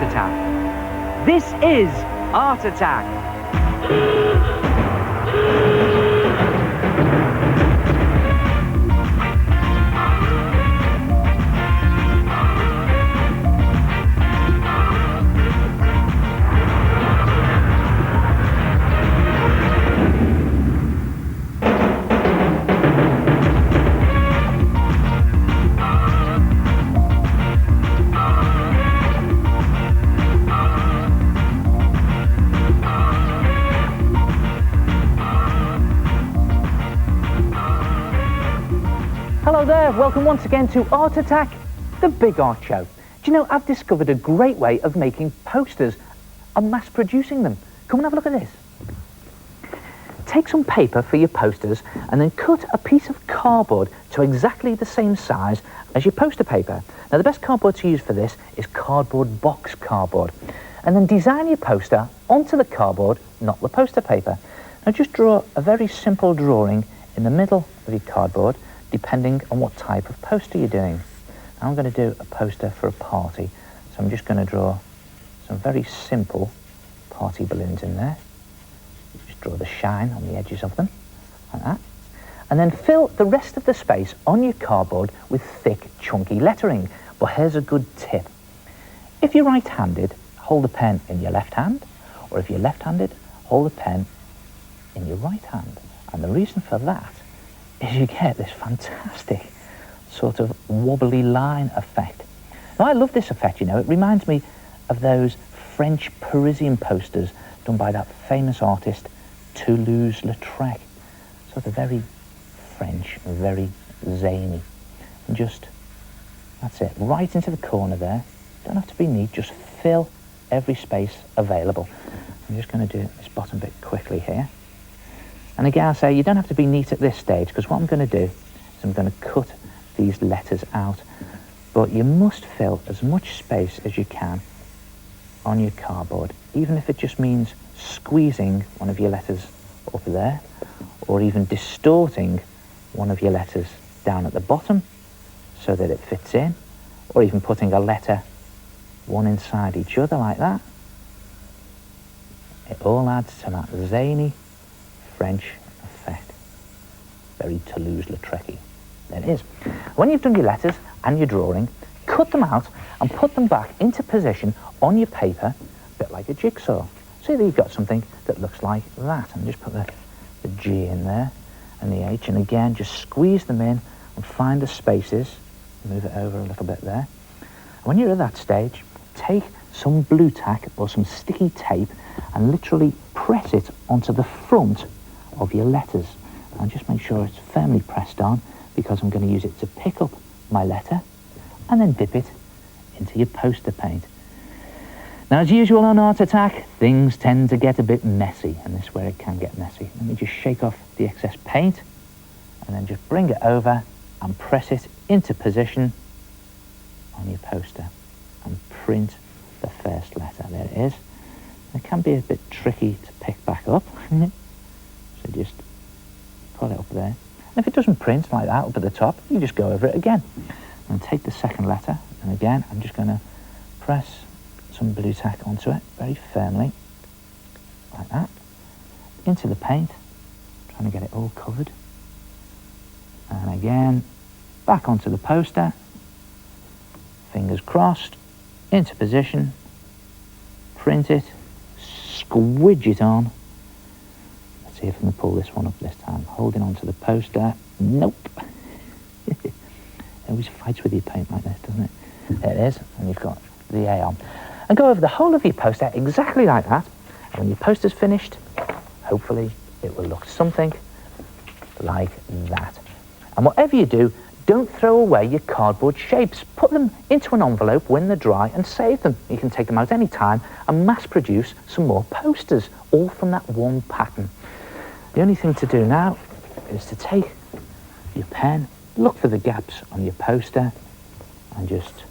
Art Attack. This is Art Attack. Hello there, welcome once again to Art Attack, the big art show. Do you know, I've discovered a great way of making posters and mass producing them. Come and have a look at this. Take some paper for your posters and then cut a piece of cardboard to exactly the same size as your poster paper. Now the best cardboard to use for this is cardboard box cardboard. And then design your poster onto the cardboard, not the poster paper. Now just draw a very simple drawing in the middle of your cardboard, depending on what type of poster you're doing. Now I'm going to do a poster for a party, so I'm just going to draw some very simple party balloons in there. Just draw the shine on the edges of them, like that. And then fill the rest of the space on your cardboard with thick, chunky lettering. But here's a good tip. If you're right-handed, hold the pen in your left hand, or if you're left-handed, hold the pen in your right hand. And the reason for that is you get this fantastic sort of wobbly line effect. Now I love this effect, you know, it reminds me of those French Parisian posters done by that famous artist Toulouse-Lautrec. Sort of very French, very zany. And just, that's it, right into the corner there. Don't have to be neat, just fill every space available. I'm just going to do this bottom bit quickly here. And again, I say you don't have to be neat at this stage, because what I'm going to do is I'm going to cut these letters out. But you must fill as much space as you can on your cardboard, even if it just means squeezing one of your letters up there, or even distorting one of your letters down at the bottom so that it fits in, or even putting a letter one inside each other like that. It all adds to that zany French effect. Very Toulouse-Lautrec-y. There it is. When you've done your letters and your drawing, cut them out and put them back into position on your paper, a bit like a jigsaw. See that you've got something that looks like that. And just put the G in there and the H, and again just squeeze them in and find the spaces. Move it over a little bit there. And when you're at that stage, take some blue tack or some sticky tape and literally press it onto the front of your letters. And just make sure it's firmly pressed on, because I'm going to use it to pick up my letter and then dip it into your poster paint. Now, as usual on Art Attack, things tend to get a bit messy, and this is where it can get messy. Let me just shake off the excess paint and then just bring it over and press it into position on your poster and print the first letter. There it is. It can be a bit tricky to pick back up. So just put it up there. And if it doesn't print like that up at the top, you just go over it again. And take the second letter, and again, I'm just going to press some blue tack onto it very firmly, like that, into the paint, trying to get it all covered. And again, back onto the poster, fingers crossed, into position, print it, squidge it on. See if I can pull this one up this time. Holding onto the poster. Nope. It always fights with your paint like this, doesn't it? There it is, and you've got the A on. And go over the whole of your poster exactly like that. And when your poster's finished, hopefully it will look something like that. And whatever you do, don't throw away your cardboard shapes. Put them into an envelope when they're dry and save them. You can take them out any time and mass produce some more posters, all from that one pattern. The only thing to do now is to take your pen, look for the gaps on your poster, and just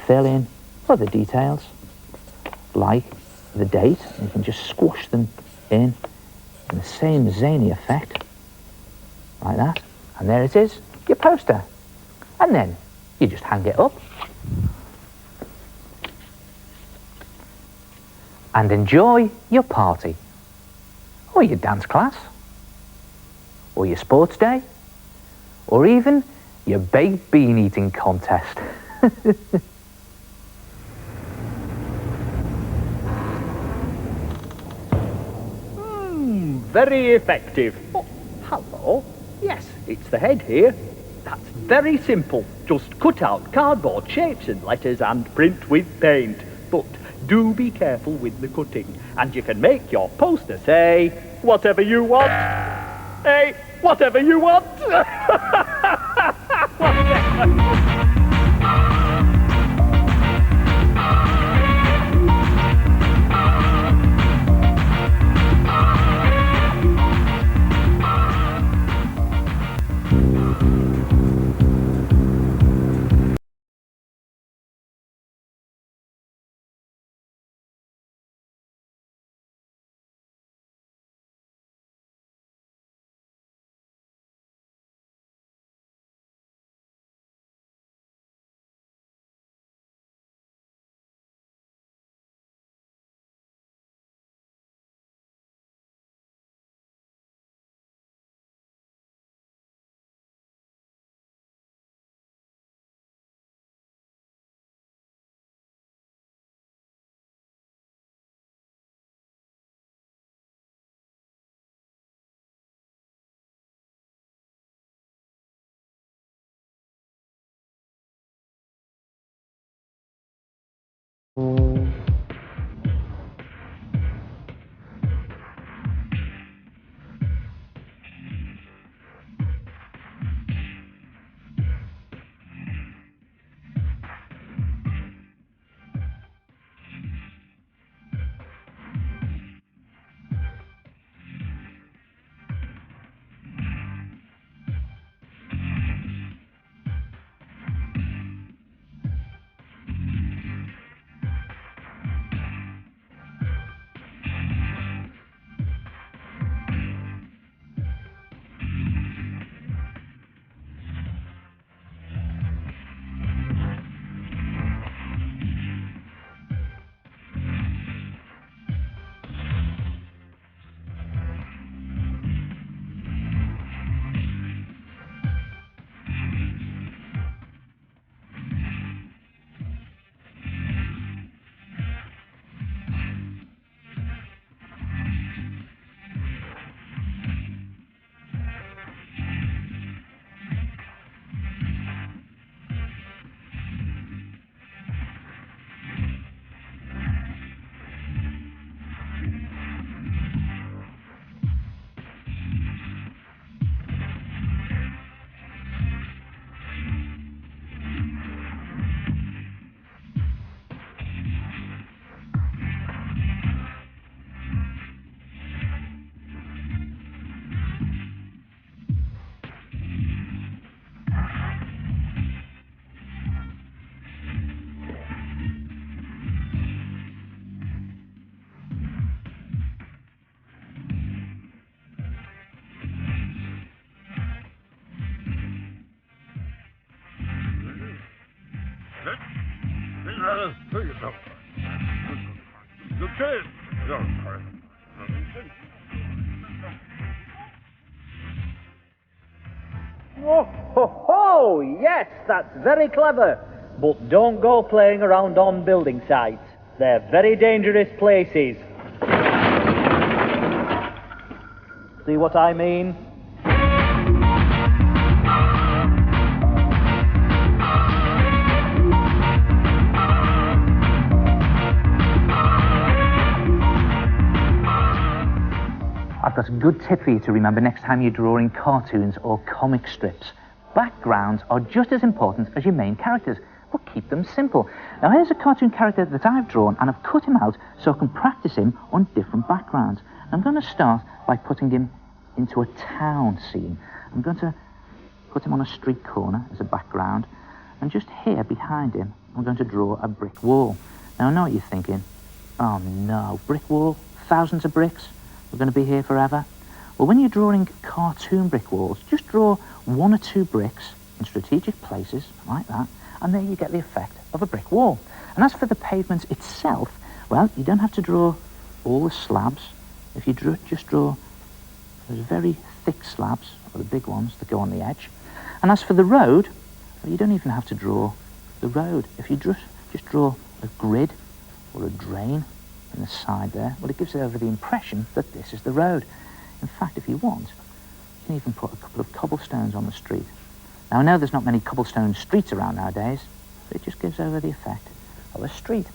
fill in other details, like the date. You can just squash them in the same zany effect, like that. And there it is, your poster. And then you just hang it up. and enjoy your party, or your dance class, or your sports day, or even your baked bean eating contest. Very effective. Oh, hello. Yes, it's the head here. That's very simple. Just cut out cardboard shapes and letters and print with paint. But do be careful with the cutting. And you can make your poster say, whatever you want. Hey, whatever you want. Oh, ho, ho, yes, that's very clever. But don't go playing around on building sites. They're very dangerous places. See what I mean? I've got a good tip for you to remember next time you're drawing cartoons or comic strips. Backgrounds are just as important as your main characters, but keep them simple. Now here's a cartoon character that I've drawn, and I've cut him out so I can practice him on different backgrounds. I'm going to start by putting him into a town scene. I'm going to put him on a street corner as a background, and just here behind him I'm going to draw a brick wall. Now I know what you're thinking. Oh no, brick wall? Thousands of bricks? We're going to be here forever? Well, when you're drawing cartoon brick walls, just draw 1 or 2 bricks in strategic places, like that, and there you get the effect of a brick wall. And as for the pavement itself, Well, you don't have to draw all the slabs. If you just draw those very thick slabs, or the big ones that go on the edge. And as for the road, well, you don't even have to draw the road. If you just draw a grid or a drain in the side there, well, it gives it over the impression that this is the road. In fact, if you want, you can even put a couple of cobblestones on the street. Now, I know there's not many cobblestone streets around nowadays, but it just gives over the effect of a street.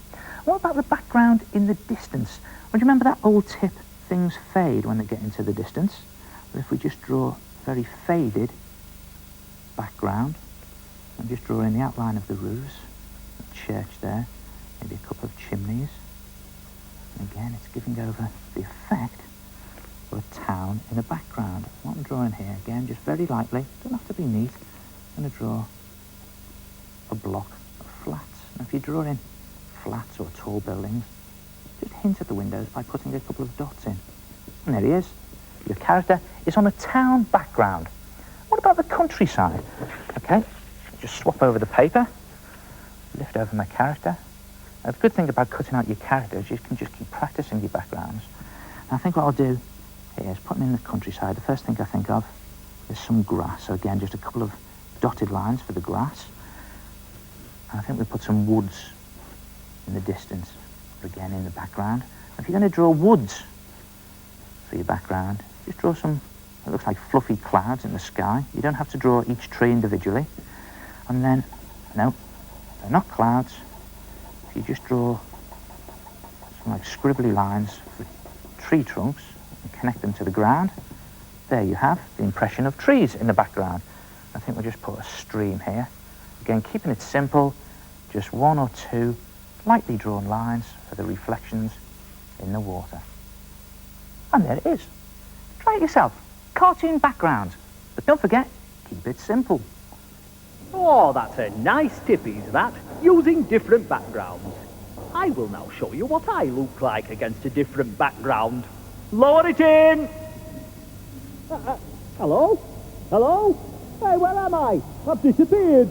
What about the background in the distance? Well, do you remember that old tip, things fade when they get into the distance? Well, if we just draw a very faded background, and just draw in the outline of the roofs, the church there, maybe a couple of chimneys, and again, it's giving over the effect of a town in the background. What I'm drawing here, again, just very lightly, doesn't have to be neat. I'm going to draw a block of flats. Now, if you draw in flats or tall buildings, just hint at the windows by putting a couple of dots in. And there he is. Your character is on a town background. What about the countryside? Okay, just swap over the paper, lift over my character. Now, the good thing about cutting out your character is you can just keep practicing your backgrounds. And I think what I'll do here is putting in the countryside. The first thing I think of is some grass. So again, just a couple of dotted lines for the grass. And I think we put some woods in the distance, again in the background. And if you're going to draw woods for your background, just draw some, it looks like fluffy clouds in the sky. You don't have to draw each tree individually. And then, no, they're not clouds. If you just draw some like scribbly lines for tree trunks and connect them to the ground, there you have the impression of trees in the background. I think we'll just put a stream here. Again, keeping it simple, just one or two lightly drawn lines for the reflections in the water. And there it is. Try it yourself. Cartoon background. But don't forget, keep it simple. Oh, that's a nice tip, is that? Using different backgrounds. I will now show you what I look like against a different background. Lower it in! Hello? Hello? Hey, where am I? I've disappeared.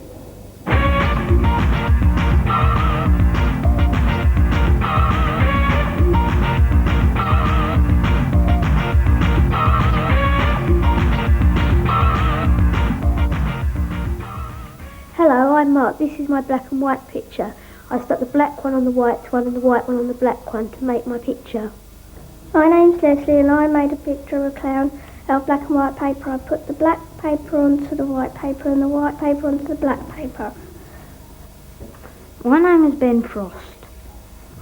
Hello, I'm Mark. This is my black and white picture. I stuck the black one on the white one and the white one on the black one to make my picture. My name's Leslie and I made a picture of a clown out of black and white paper. I put the black paper onto the white paper and the white paper onto the black paper. My name is Ben Frost.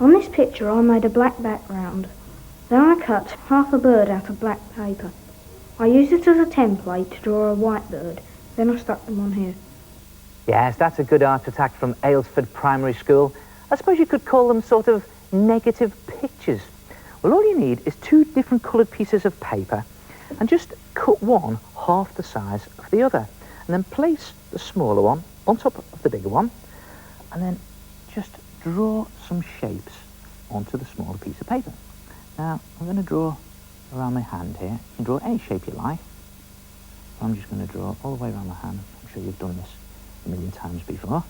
On this picture I made a black background. Then I cut half a bird out of black paper. I used it as a template to draw a white bird. Then I stuck them on here. Yes, that's a good art attack from Aylesford Primary School. I suppose you could call them sort of negative pictures. Well, all you need is two different coloured pieces of paper and just cut one half the size of the other. And then place the smaller one on top of the bigger one. And then just draw some shapes onto the smaller piece of paper. Now, I'm going to draw around my hand here. You can draw any shape you like. I'm just going to draw all the way around my hand. I'm sure you've done this a million times before,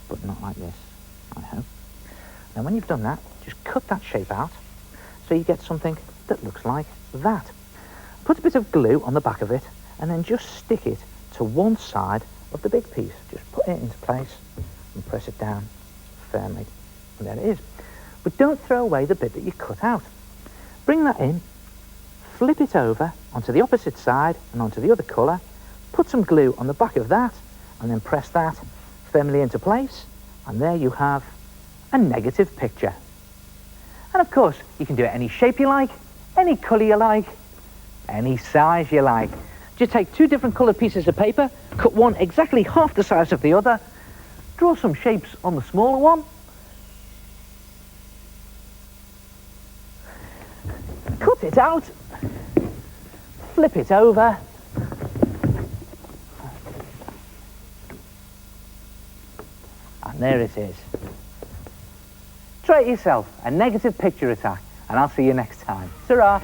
but not like this, I hope. Now when you've done that, just cut that shape out so you get something that looks like that. Put a bit of glue on the back of it and then just stick it to one side of the big piece. Just put it into place and press it down firmly, and there it is. But don't throw away the bit that you cut out. Bring that in, flip it over onto the opposite side and onto the other colour, put some glue on the back of that, and then press that firmly into place, and there you have a negative picture. And of course, you can do it any shape you like, any colour you like, any size you like. Just take two different coloured pieces of paper, cut one exactly half the size of the other, draw some shapes on the smaller one, cut it out, flip it over, and there it is. Try it yourself, a negative picture attack, and I'll see you next time. Ta-ra!